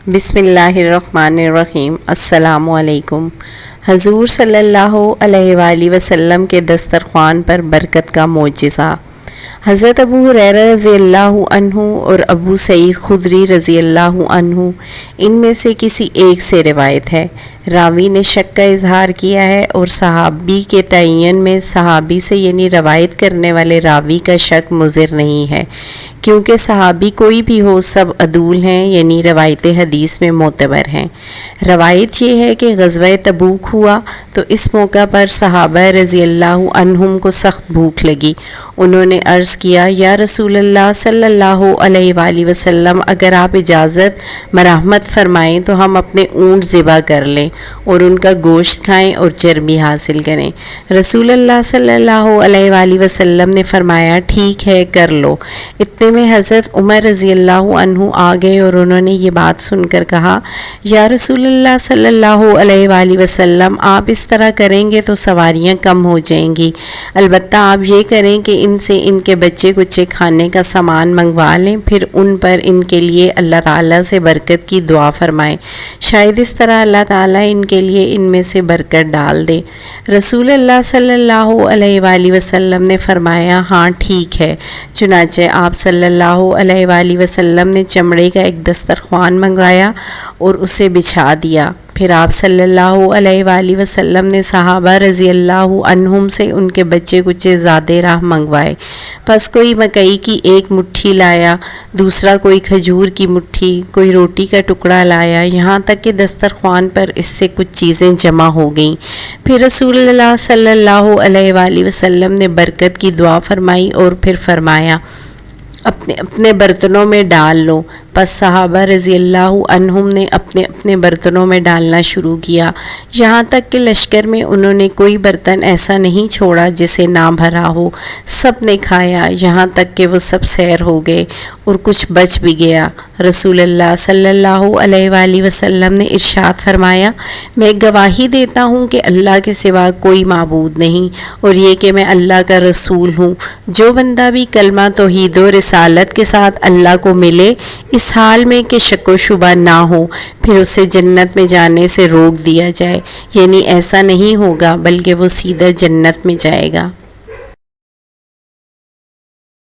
بسم اللہ الرحمن الرحیم۔ السلام علیکم۔ حضور صلی اللہ علیہ وآلہ وسلم کے دسترخوان پر برکت کا معجزہ۔ حضرت ابو ہریرہ رضی اللہ عنہ اور ابو سعید خدری رضی اللہ عنہ ان میں سے کسی ایک سے روایت ہے۔ راوی نے شک کا اظہار کیا ہے اور صحابی کے تعین میں صحابی سے یعنی روایت کرنے والے راوی کا شک مضر نہیں ہے، کیونکہ صحابی کوئی بھی ہو سب عدول ہیں یعنی روایت حدیث میں معتبر ہیں۔ روایت یہ ہے کہ غزوہ تبوک ہوا تو اس موقع پر صحابہ رضی اللہ عنہم کو سخت بھوک لگی۔ انہوں نے عرض کیا، یا رسول اللہ صلی اللہ علیہ وآلہ وسلم، اگر آپ اجازت مرحمت فرمائیں تو ہم اپنے اونٹ ذبح کر لیں اور ان کا گوشت کھائیں اور چربی حاصل کریں۔ رسول اللہ صلی اللہ علیہ وآلہ وسلم نے فرمایا، ٹھیک ہے، کر لو۔ اتنے میں حضرت عمر رضی اللہ عنہ آ گئے اور انہوں نے یہ بات سن کر کہا، یا رسول اللہ صلی اللہ علیہ وآلہ وسلم، آپ اس طرح کریں گے تو سواریاں کم ہو جائیں گی، البتہ آپ یہ کریں کہ ان سے ان کے بچے کچے کھانے کا سامان منگوا لیں، پھر ان پر ان کے لیے اللہ تعالیٰ سے برکت کی دعا فرمائیں، شاید اس طرح اللہ تعالیٰ ان کے لیے ان میں سے برکت ڈال دے۔ رسول اللہ صلی اللہ علیہ وآلہ وسلم نے فرمایا، ہاں ٹھیک ہے۔ چنانچہ آپ صلی اللہ علیہ وآلہ وسلم نے چمڑے کا ایک دسترخوان منگوایا اور اسے بچھا دیا۔ پھر آپ صلی اللہ علیہ وآلہ وسلم نے صحابہ رضی اللہ عنہم سے ان کے بچے کچے زادے راہ منگوائے، پس کوئی مکئی کی ایک مٹھی لایا، دوسرا کوئی کھجور کی مٹھی، کوئی روٹی کا ٹکڑا لایا، یہاں تک کہ دسترخوان پر اس سے کچھ چیزیں جمع ہو گئیں۔ پھر رسول اللہ صلی اللہ علیہ وآلہ وسلم نے برکت کی دعا فرمائی اور پھر فرمایا، اپنے اپنے برتنوں میں ڈال لو۔ پس صحابہ رضی اللہ عنہم نے اپنے اپنے برتنوں میں ڈالنا شروع کیا، یہاں تک کہ لشکر میں انہوں نے کوئی برتن ایسا نہیں چھوڑا جسے نہ بھرا ہو، سب نے کھایا، یہاں تک کہ وہ سب سیر ہو گئے اور کچھ بچ بھی گیا۔ رسول اللہ صلی اللہ علیہ وآلہ وسلم نے ارشاد فرمایا، میں گواہی دیتا ہوں کہ اللہ کے سوا کوئی معبود نہیں، اور یہ کہ میں اللہ کا رسول ہوں۔ جو بندہ بھی کلمہ توحید و رسالت کے ساتھ اللہ کو ملے، اس حال میں کہ شک و شبہ نہ ہو، پھر اسے جنت میں جانے سے روک دیا جائے، یعنی ایسا نہیں ہوگا بلکہ وہ سیدھا جنت میں جائے گا۔